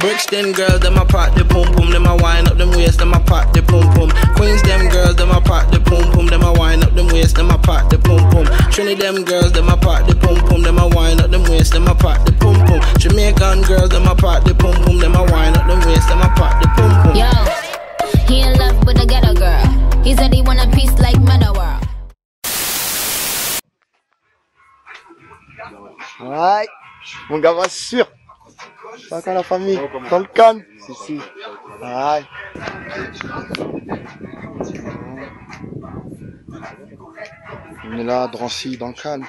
Brixton girls, them a pop the pum pum, them a wind up them waist, them a pop the pum pum. Queens them girls, them a pop the pum pum, them a wind up them waist, them a pop the pum pum. Trinity them girls, them a pop the pum pum, them a wind up them waist, them a pop the pum pum. Jamaican girls, them a pop the pum pum, them a wind up them waist, them a pop the pum pum. Yo, he in love with a ghetto girl. He said he want a piece like Meta World. Ouais, mon gars va sûr. Ça quand la famille, dans le calme. Si. Ouais. On est là, Drancy, dans le calme.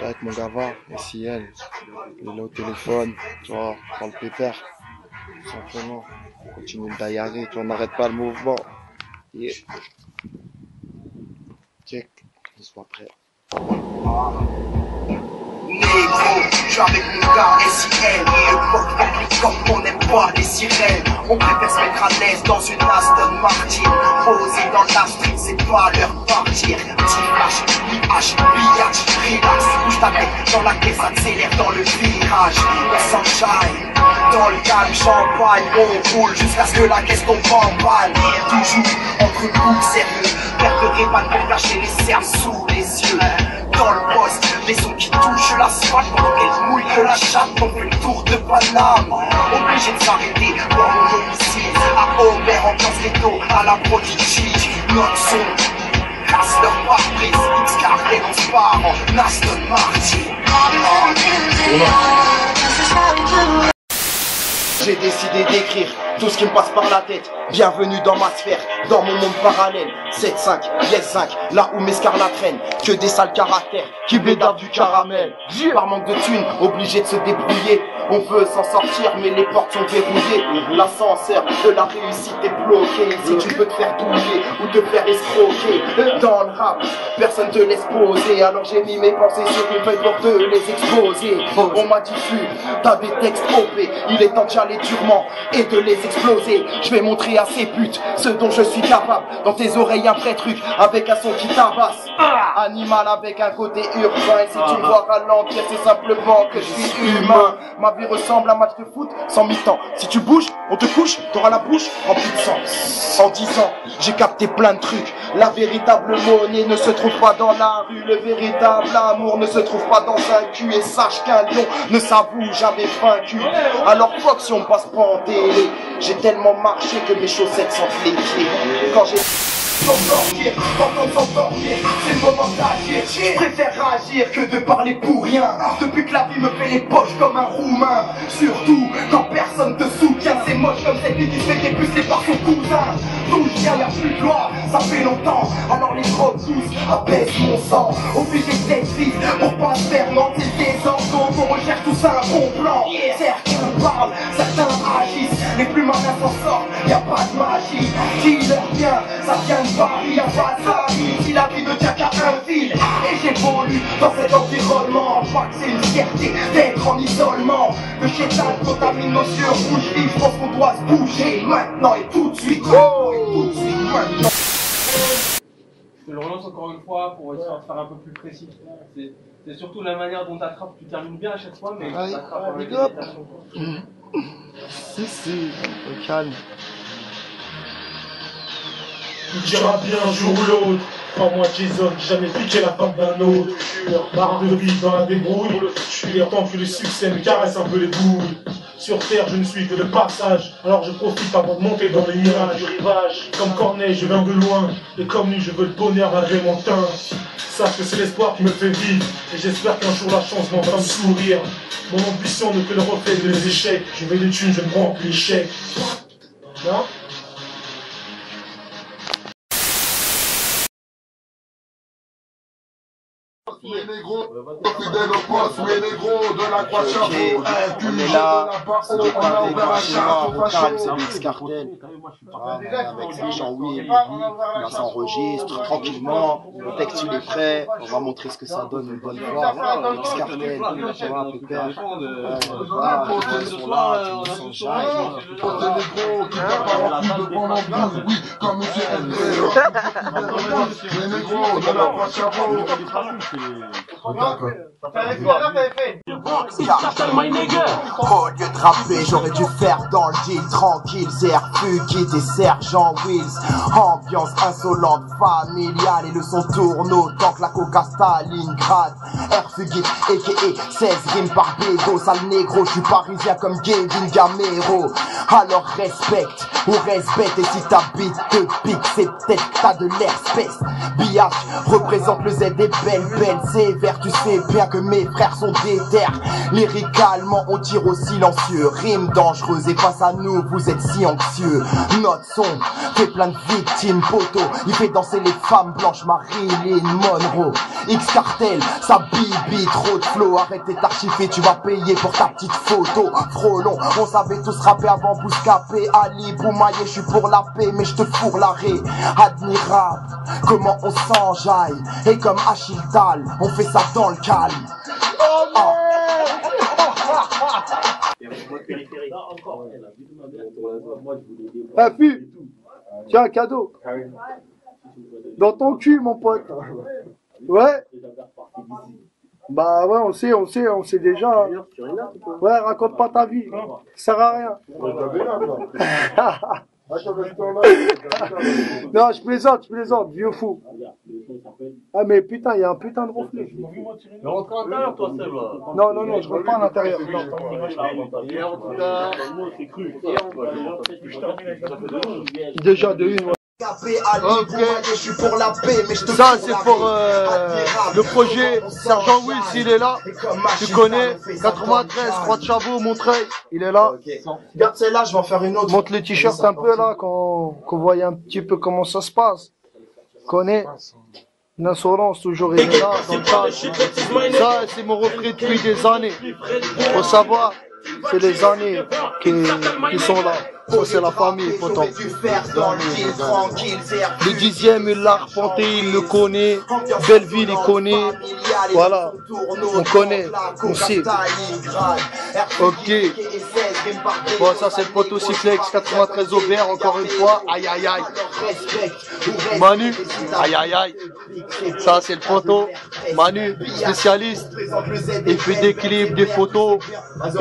Avec mon gava, et si elle. Il est là au téléphone, tu vois, dans le pépère. Tout simplement. On continue de baillarder, tu vois, on n'arrête pas le mouvement. Yeah. Check, je suis pas prêt. Négro, je suis avec mon gars SIL. Le bloc rempli comme on n'aime pas les sirènes. On préfère se mettre à l'aise dans une Aston Martin. Poser dans la street, c'est pas leur partir. Petit flash, IH, billard, relax. Bouge ta tête dans la caisse, accélère dans le virage. On s'enchaîne dans le calme, champagne. On roule jusqu'à ce que la caisse tombe en balle. Toujours entre coups sérieux. Perpetré pas de cacher les cernes sous les yeux. Dans le poste, les sons qui touchent l'asphalte pendant qu'elle mouille que la chatte. On fait le tour de Paname, obligé de s'arrêter pour mon homicide. À Aubert, ambiance ghetto, à la Prodigy. Notre son casse leur pare-brise. X-Cartel, on se part en Aston Martin. J'ai décidé d'écrire tout ce qui me passe par la tête. Bienvenue dans ma sphère, dans mon monde parallèle. 7-5, yes 5, là où mes scars la traînent. Que des sales caractères qui bédavent du caramel. Par manque de thunes, obligé de se débrouiller. On veut s'en sortir mais les portes sont verrouillées. L'ascenseur de la réussite est bloqué. Si tu peux te faire douiller ou te faire escroquer. Dans le rap, personne te laisse poser. Alors j'ai mis mes pensées sur une feuille pour te les exposer. On m'a dit t'as des textes OP. Il est temps d'y aller durement et de les exploser. Je vais montrer à ces putes ce dont je suis capable. Dans tes oreilles un vrai truc avec un son qui tabasse. Animal avec un côté urbain. Et si tu me vois ralentir, c'est simplement que je suis humain. Ma vie ressemble à un match de foot sans mi-temps. Si tu bouges, on te couche, t'auras la bouche remplie de sang. En 10 ans, j'ai capté plein de trucs. La véritable monnaie ne se trouve pas dans la rue. Le véritable amour ne se trouve pas dans un cul. Et sache qu'un lion ne s'avoue jamais vaincu. Alors fuck si on me passe pas en télé. J'ai tellement marché que mes chaussettes sentent les pieds. Quand j'ai s'endormir, t'entends s'endormir, c'est le moment d'agir. Je préfère agir que de parler pour rien. Depuis que la vie me fait les poches comme un roumain. Surtout quand personne te soutient. C'est moche comme cette vie qui se fait dépuceler par son cousin. D'où je viens, y'a plus de loi, ça fait longtemps. Alors les gros tous abaissent mon sang. Obligé d'être vite pour pas se faire mentir des enfants. On recherche tout ça un bon plan. Certains parlent, certains agissent. Les plus malins s'en sortent, y'a pas de magie. Qui leur vient, ça vient de Paris, y'a pas de famille. Si la vie ne tient qu'à un fil. Et j'évolue dans cet environnement. Pas que c'est une fierté d'être en isolement. Le chétal contamine nos yeux rouges vifs. Je pense qu'on doit se bouger maintenant et tout de suite. Maintenant. Je le relance encore une fois pour essayer de faire un peu plus précis. C'est surtout la manière dont tu attrapes. Tu termines bien à chaque fois, mais tu attrapes avec l'hésitation. Si, au calme. Tout ira bien un jour ou l'autre. Pas moi Jason, j'ai jamais piqué la femme d'un autre. Marre de vivre dans la débrouille. Je suis temps que le succès me caresse un peu les bouilles. Sur terre, je ne suis que de passage. Alors je profite avant de monter dans les nuages du rivage. Comme Corneille, je viens de loin. Et comme lui, je veux le bonheur malgré mon teint. Sache que c'est l'espoir qui me fait vivre. Et j'espère qu'un jour la chance m'en fera me sourire. Mon ambition n'est que le reflet de mes échecs. Je veux des thunes, je me rends plus l'échec. Non? Les négros, fidèles au poste, les négros de la croix chapeau, on est là, c'est du pas des marcheurs, au calme, c'est le X-Cartel. Avec Jean-Oui et Lévi, on s'enregistre tranquillement, le texte il est prêt, on va montrer ce que ça donne une bonne fois. X-Cartel, tu vois, pépère. Ils sont là, tout le monde s'enjaille. Les négros qui préparent plus de bon ambiance, oui, comme monsieur LP. Les négros de la croix chapeau. D'accord. Au lieu de rapper, j'aurais dû faire dans le deal tranquille. CRFU, Kid et Sergent Wills. Ambiance insolente, familiale et le son tourne autant que la coca Stalingrad. Airfugit, a.k.a. 16 rimes par bédo. Sale négro, je suis parisien comme Gavin Gamero. Alors respecte ou respecte, et si ta bite te pique, c'est peut-être que t'as de l'espèce. Biatch représente le Z des belles sévères. Tu sais bien que mes frères sont déter. Lyricalement on tire au silencieux. Rime dangereuse et face à nous vous êtes si anxieux. Notre son fait plein de victimes poteau. Il fait danser les femmes blanches, Marilyn Monroe. X-Cartel, sa bibi, trop de flow. Arrêtez d'archiver, tu vas payer pour ta petite photo. Frelon, on savait tous rapper avant Bouscapé. Ali Boumaye, je suis pour la paix mais je te fourre l'arrêt. Admirable, comment on s'enjaille. Et comme Achille Tal, on fait ça dans le calme. Oh. Ah, puis, tiens, un cadeau. Dans ton cul, mon pote. Ouais. Bah ouais, on sait déjà. Ouais, raconte pas ta vie. Ça sert à rien. Non, je plaisante, vieux fou. Ah mais putain, il y a un putain de reflet. Mais rentre à l'intérieur, toi, seul, là. Non, je rentre pas à l'intérieur. Déjà de une. Ok, je suis pour la paix, mais je te ça c'est pour le projet. Sergent Wills, il est là. Tu connais 93, Croix de Chavaux, Montreuil, il est là. Regarde celle-là, je vais en faire une autre. Monte les t-shirts un peu là, qu'on voit un petit peu comment ça se passe. Connais l'insolence toujours il est là dans le cadre. Ça c'est mon refrain depuis des années. Faut savoir, c'est les années qui sont là. Ça c'est la famille, pourtant. Le 10e, il l'a arpenté, il le connaît. Belleville, il connaît. Voilà. On connaît, on sait. Ok. Bon, ça c'est le poteau Cyclex 93 Aubert, encore une fois. Aïe aïe aïe. Manu. Aïe aïe aïe. Ça c'est le poteau. Manu, spécialiste. Il fait des clips, des photos.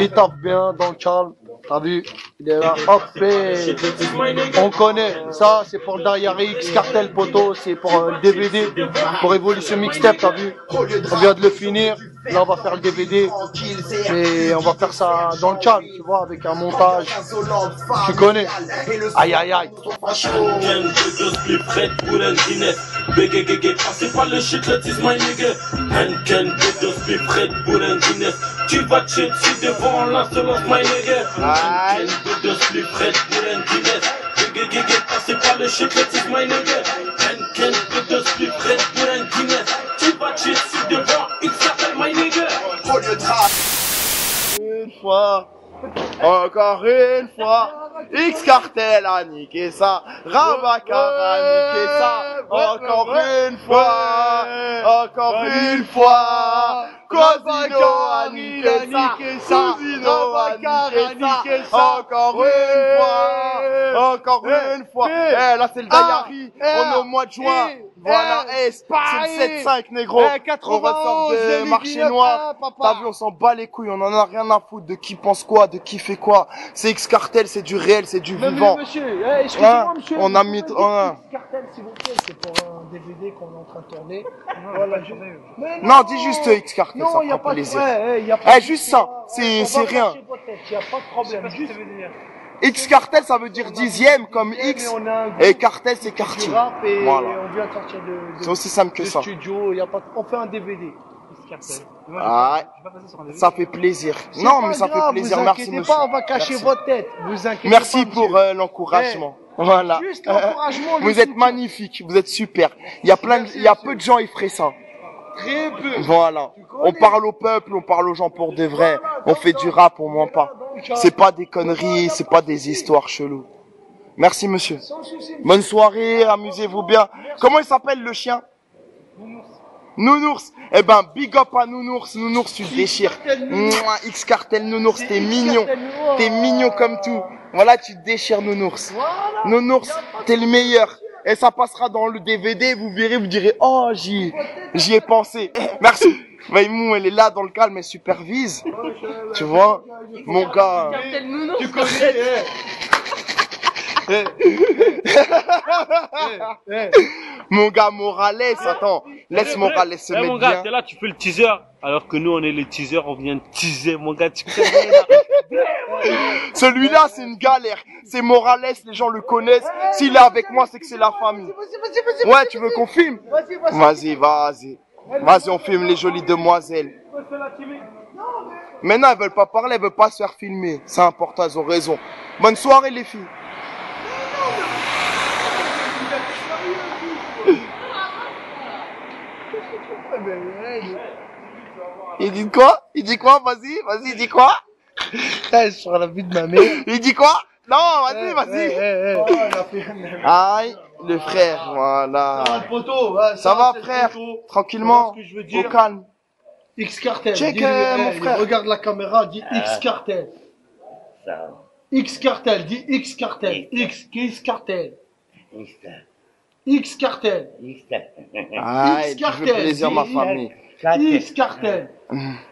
Il tape bien dans le calme. T'as vu? Il est là. Hop, on connaît. Ça, c'est pour le derrière X-Cartel poteau. C'est pour le DVD. Pour Evolution Mixtape, t'as vu? On vient de le finir. Là, on va faire le DVD. Et on va faire ça dans le calme, tu vois, avec un montage. Tu connais? Aïe, aïe, aïe. Tu vas chier dessus devant l'insolence, my nigga. De slip red pour un Guinness. Passez par le shit, let's is my nigga. De slip red pour un Guinness. Tu vas chier dessus devant X-Cartel, my nigga. Au lieu de une fois, encore une fois, X-Cartel a niqué ça, Rabacar a niqué ça, encore une fois, Cosino a niqué ça, Cousino a niqué ça, encore une fois, eh là c'est le Dayari, on est au mois de juin, voilà, c'est le 7-5 négro, on ressort de marché noir, t'as vu on s'en bat les couilles, on en a rien à foutre de qui pense quoi, de qui fait quoi, c'est X-Cartel, c'est du réel, c'est du vivant. Monsieur, excusez-moi monsieur. On a mis X-Cartel s'il vous plaît, c'est pour un DVD qu'on est en train de tourner. Voilà, non, dis juste X-Cartel, ça fera plaisir. Juste ça, c'est rien. Il n'y a pas de problème, juste X-Cartel, ça veut dire 10e comme X, et cartel, c'est quartier. Voilà. On vient de sortir de c'est aussi simple que ça. Studio, on fait un DVD. Ah, ça fait plaisir. Non, mais ça fait plaisir. Merci, monsieur. On va cacher votre tête. Vous inquiétez merci pour l'encouragement. Voilà. Juste l'encouragement. Vous êtes magnifique. Vous êtes super. Il y a peu de gens qui feraient ça. Très peu. Voilà. On parle au peuple, on parle aux gens pour de vrai. On fait du rap, on ment pas. C'est pas des conneries, c'est pas des histoires cheloues. Merci, monsieur. Bonne soirée, amusez-vous bien. Comment il s'appelle le chien? Nounours. Eh ben, big up à Nounours. Nounours, tu déchires. X-Cartel Nounours, t'es mignon. T'es mignon comme tout. Voilà, tu déchires Nounours. Nounours, t'es le meilleur. Et ça passera dans le DVD, vous verrez, vous direz, oh, j'y ai pensé. Merci. Maïmou, elle est là dans le calme, elle supervise. Tu vois, mon gars. Tu connais. Mon gars Morales, attends, laisse Morales se mettre mon gars, bien. t'es là, tu fais le teaser. Alors que nous, on est les teasers, on vient de teaser, mon gars, tu connais là. Celui-là, c'est une galère. C'est Morales, les gens le connaissent. S'il est avec moi, c'est que c'est la famille. Ouais, tu veux qu'on filme? Vas-y, vas-y. Vas-y, on filme les jolies demoiselles. Maintenant, elles veulent pas parler, elles veulent pas se faire filmer. C'est important, elles ont raison. Bonne soirée, les filles. Il dit quoi? Il dit quoi? Vas-y, vas-y, dis quoi? Sur la vie de ma mère. Il dit quoi? Non, vas-y, vas-y. Aïe, le frère, voilà. Ça va, frère? Tranquillement, au calme. X-Cartel. Check, mon frère. Regarde la caméra, dis X-Cartel. X-Cartel, dis X-Cartel. X-Cartel. X-Cartel. Aïe, tu fais plaisir, ma famille. X-Cartel.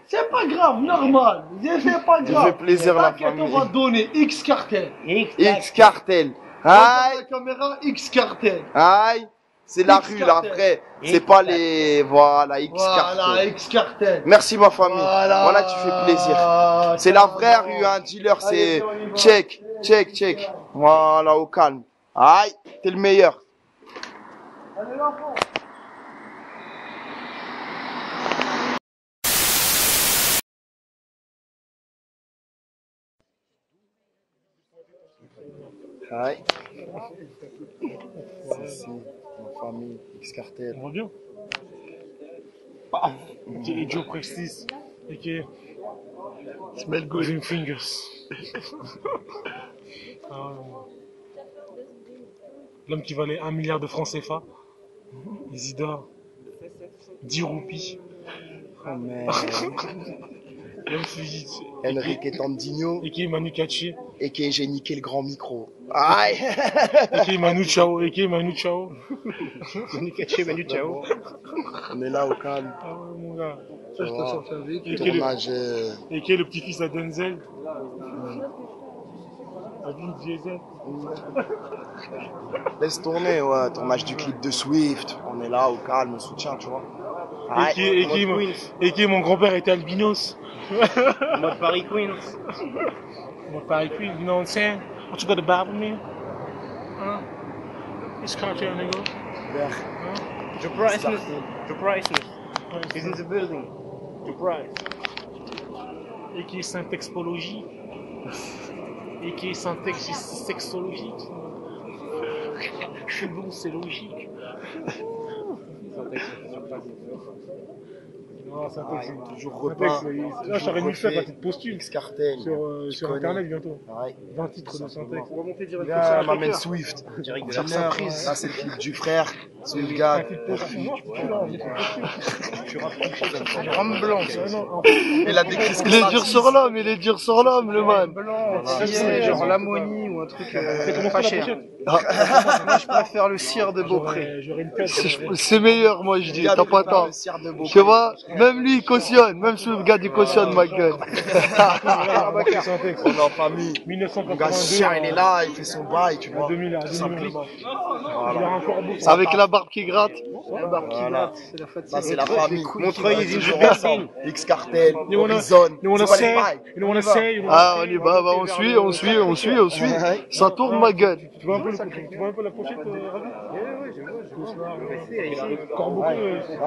C'est pas grave, normal. C'est pas grave. Tu fais plaisir, la famille. On va donner X-Cartel. X-Cartel. Regarde Aïe, la caméra, X-Cartel. aïe. C'est la rue, là, après. C'est pas les... Voilà, X-Cartel. Voilà, X-Cartel. Merci, ma famille. Voilà, tu fais plaisir. C'est la vraie rue, un dealer, c'est... Check, check, check. Voilà, au calme. Aïe, t'es le meilleur. Aïe. C'est ma famille, X-Cartel. On va bien. Et Joe Prestis. Et Smell Golden Fingers. L'homme qui valait 1 milliard de francs CFA. Isidore. 10 roupies. Oh merde. L'homme fusil. Enrique Tandinho. Et qui est Manu Katché. Et qui j'ai niqué le grand micro. Aïe. Et qui est Manu Chao. Et qui est Manu Chao. Manu Katché, Manu Chao. On est là au calme. Ah ouais, mon gars. Ça, je te sorti avec. Et qui est le petit-fils à Denzel. Adil Diesel. Laisse tourner, ouais. Tournage du clip de Swift. On est là au calme, on soutient, tu vois. Et qui est mon grand-père était albinos. Mode Paris Queens. Mode Paris Queens, you know what I'm saying? What you got to buy with me? Huh? It's Cartel, nigga. Joe Priceless. Joe Priceless. He's in the building. Joe Price. Et qui est syntaxologie. Et qui est syntaxe sexologique. C'est bon, c'est logique. Non, syntaxe, c'est toujours repas. Là, j'aurais dû faire ta petite postule. X-Cartel. Sur internet bientôt. Ouais. 20 titres de syntaxe. On va monter direct. Là, m'amène Swift. Direct surprise. Là, c'est le clip du frère. Swift Gag. Tu rames blanc. Il a décrit ce que il est dur sur l'homme, il est dur sur l'homme, le man. Genre l'ammonie ou un truc pas cher. Moi, je préfère le cire de Beaupré. C'est meilleur, moi, je dis. T'as pas tort. Tu vois, même lui, il cautionne. Même ce gars, il cautionne, ma gueule. On est en famille. 1982. Il est là, il fait son bail, tu vois. 2000. Avec la barbe qui gratte. La barbe qui gratte, c'est la fête. Ça, c'est la famille. Montreuil, ils y jouent ensemble. X-Cartel, Horizon. Ah, on y va, on suit. Ça tourne, ma gueule. Tu vois un peu la pochette, Ravi?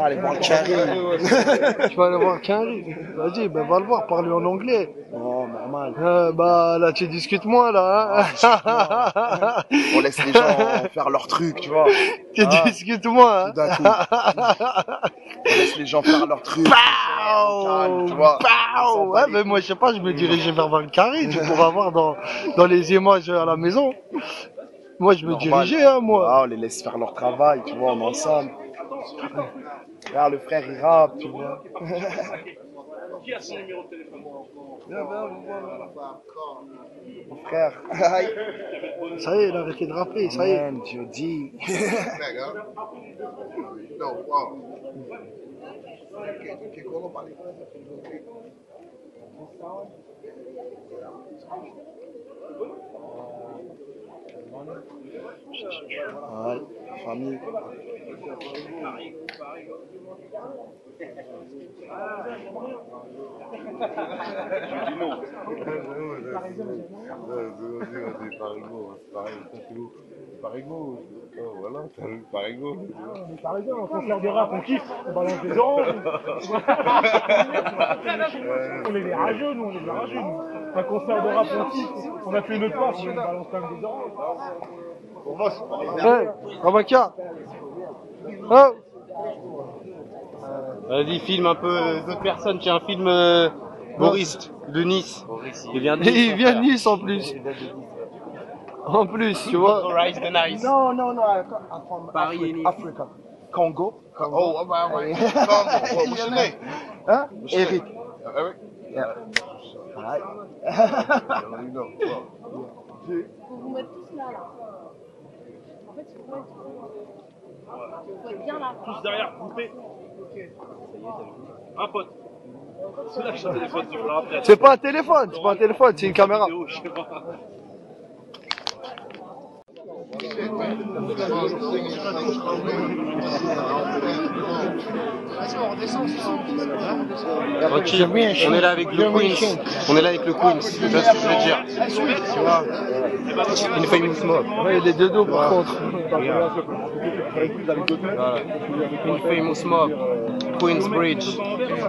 Allez, voir Carrie. Tu vas aller voir Carrie. Vas-y, ben va le voir, parle en anglais. Oh, normal. Bah là, tu discutes moins, là. Hein. On laisse les gens faire leur truc, tu vois. Tu discutes moins. Hein. D'un coup. On laisse les gens faire leur truc. Calme, tu vois. Ouais, mais moi, je sais pas, je me dirigeais vers Valkyrie. Tu pourras voir dans les images à la maison. Moi, je me dirigeais, hein, moi. Ah, on les laisse faire leur travail, tu vois, on est ensemble. Regarde, le frère, il rappe, tu vois. Qui a son numéro de téléphone? Mon frère. Ça y est, il a arrêté de rapper, ça y est. Man, Dieu dit. Ouais, famille. Parigo, voilà, Parigo. Parisien, on concert de rap, on kiffe, on balance des oranges. On est des rageux, nous, on est des rageux, nous. Un concert de rap, on kiffe, on a fait notre place, on balance quand même des oranges. Pour moi, c'est pas rien. Rabaka. Oh. Vas-y, filme un peu d'autres personnes. Tiens, un film Boris de Nice. Il vient de Nice en plus. En plus, tu vois. Rise the Nice. Non, Paris et Africa. Congo. Oh, right. Congo. What's your name? Hein? Eric. Eric? Yeah. Alright. You know. Faut vous mettre tous là. En fait, il faut mettre. Faut être bien là. Tous derrière, groupés. Un pote. C'est là que j'ai un téléphone, tu me le rappelles. C'est pas un téléphone, c'est une caméra. Ok, on est là avec le Queens. On est là avec le Queens. Tu vois ce que je veux dire? Tu vois? Une famous mob. Ouais, il est de dos par contre. Voilà. Une famous mob. Queensbridge,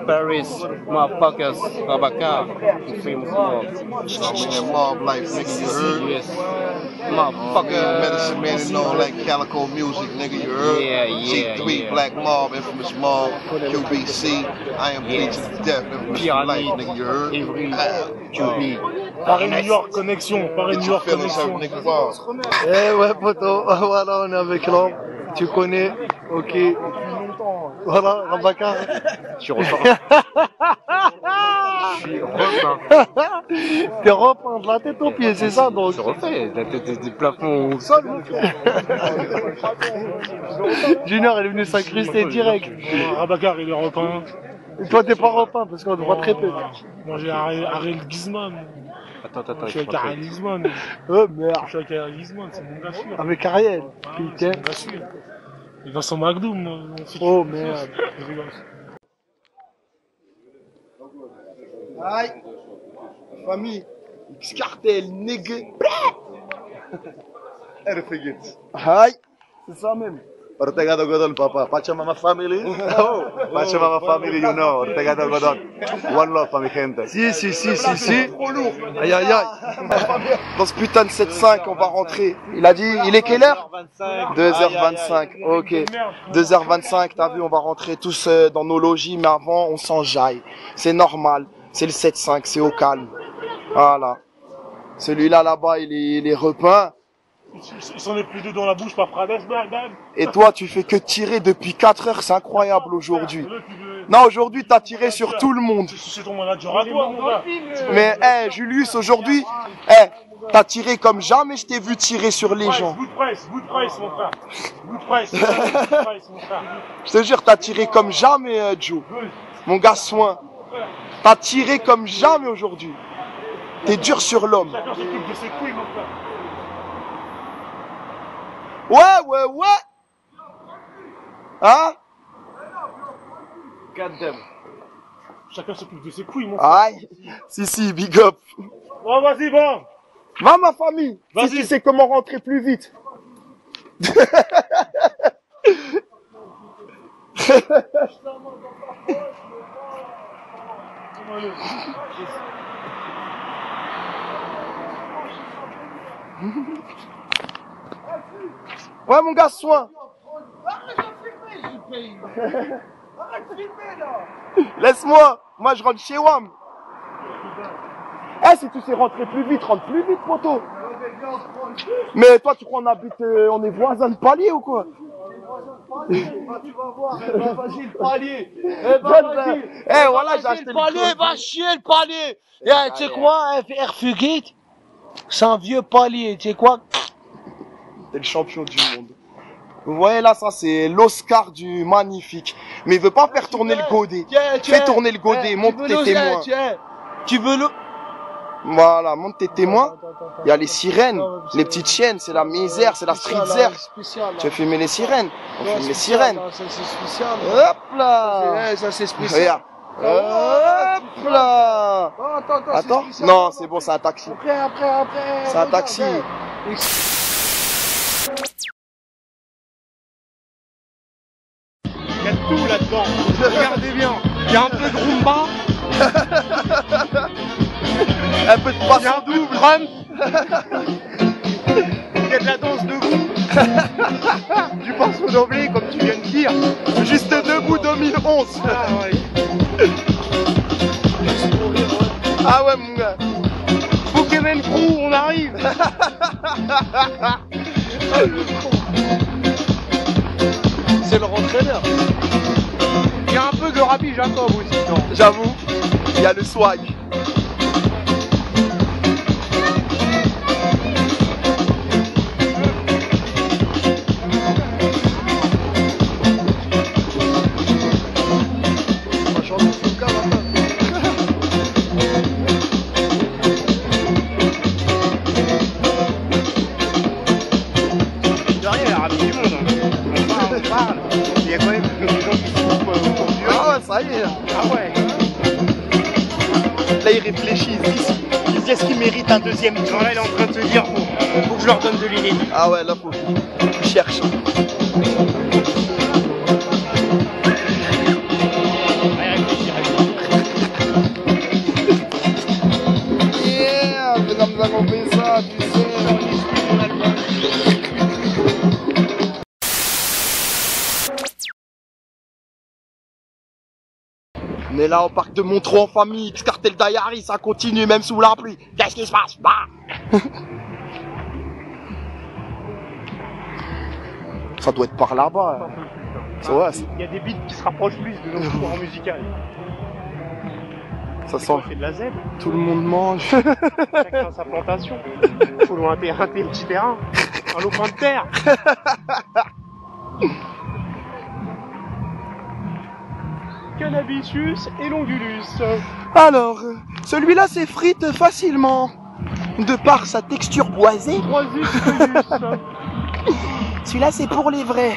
Paris, motherfuckers, Rabaka. Une famous mob. Mob life, nigga, you heard? Yes. Motherfucker. Medicine man and all that Calico music, nigga, you heard? Yeah, G3, yeah. Black Mob, Infamous Mob, QBC, I am bleed to the death, Infamous for life, nigga, you heard? QB. Paris-New York, connexion. Paris-New York, connexion. Eh ouais, poto. Voilà, on est avec l'homme. Tu connais. Ok. Voilà, Rabaka. Tu repeins. T'es repeint de la tête aux pieds, c'est ça donc. Je refais la tête des plafonds au sol, mon frère. Junior, il est venu s'incruster direct. Rabakar, il est repeint. Et toi, t'es pas repeint parce qu'on te voit très peu. Moi, j'ai Ariel Gizman. Attends, Je suis avec Ariel Gizman. Oh merde. Je suis avec Ariel Gizman, c'est mon gars sûr. Avec Ariel. Putain. C'est mon gars sûr. Et Vincent McDoom, mon fils. Oh merde. Aïe. Famille. X-Cartel, nigga. Aïe. C'est ça même. Ortega do Godol, papa. Pachamama family. Oh, Pachamama family, you know. Ortega do Godol. One love, mi gente. Si. Aïe, aïe, aïe. Dans ce putain de 7-5, on va rentrer. Il a dit, il est quelle heure? 2h25. Ok. 2h25, t'as vu, on va rentrer tous dans nos logis, mais avant, on s'enjaille. C'est normal. C'est le 7-5, c'est au calme. Voilà. Celui-là, là-bas, il est repeint. Il s'en est plus deux dans la bouche par Prades, bam. Et toi, tu fais que tirer depuis 4 heures, c'est incroyable aujourd'hui. Non, aujourd'hui, t'as tiré sur tout le monde. C'est ton manager à toi, mon gars. Mais, Julius, aujourd'hui, t'as tiré comme jamais je t'ai vu tirer sur les gens. Good price, mon frère. Good price, mon frère. Je te jure, t'as tiré comme jamais, Joe. Mon gars, soin. T'as tiré comme jamais aujourd'hui. T'es dur sur l'homme. Chacun s'occupe de ses couilles, mon frère. Ouais. Hein? Goddamn. Chacun s'occupe de ses couilles, mon frère. Aïe. Si, big up. Bon, vas-y, bon. Va, ma famille. Si tu sais comment rentrer plus vite. Ouais, mon gars, soin. Laisse-moi. Moi, je rentre chez WAM. Si tu sais rentrer plus vite, rentre plus vite, poteau. Mais toi, tu crois qu'on habite, on est voisins de palier ou quoi? Tu vas voir, vas-y le palier. Voilà, j'ai acheté le palier, va chier le palier. Tu sais quoi, Erfugit, c'est un vieux palier, tu sais quoi? T'es le champion du monde. Vous voyez là, ça c'est l'Oscar du magnifique. Mais il veut pas faire tourner le godet. Fais tourner le godet, montre tes témoins. Tu veux le... Voilà, montre tes témoins. Il y a les sirènes, les petites chiennes, c'est la misère, c'est la streetzer. Tu veux filmer les sirènes? On filme les sirènes. Hop là. Ça c'est spécial. Regarde. Hop là. Attends. Non, c'est bon, c'est un taxi. Après. C'est un taxi. Il y a tout là-dedans. Regardez bien. Il y a un peu de rumba. Un peu de basse en double. Drum. Il y a de la danse debout. Du pinceau d'oblé, comme tu viens de dire. Juste debout 2011. Ah ouais. Ah ouais mon gars. Pokémon Crew, on arrive. C'est leur entraîneur. Il y a un peu de Rabbi Jacob aussi. J'avoue, il y a le swag. Il y a quand même des gens qui se trouvent autour du Ah ouais, ça y est. Ah ouais. Là, ils réfléchissent ici. Ils disent est-ce qu'ils méritent un deuxième tour. Là, il est en train de te dire faut que je leur donne de l'inédit. Ah ouais, là, faut qu'ils cherchent. Yeah, mesdames et avons fait ça, tu sais. On est là au parc de Montreux en famille, X-Cartel Diary, ça continue même sous la pluie. Qu'est-ce qui se passe? Bah ça doit être par là-bas. Ouais, il y a des beats qui se rapprochent plus de notre courant musical. Ça sent. C'est de la zèbre. Tout le monde mange. Chacun a sa plantation. Il faut un petit terrain. Un lopin de terre. Cannabisius et Longulus. Alors, celui-là s'effrite facilement, de par sa texture boisée. Celui-là c'est pour les vrais.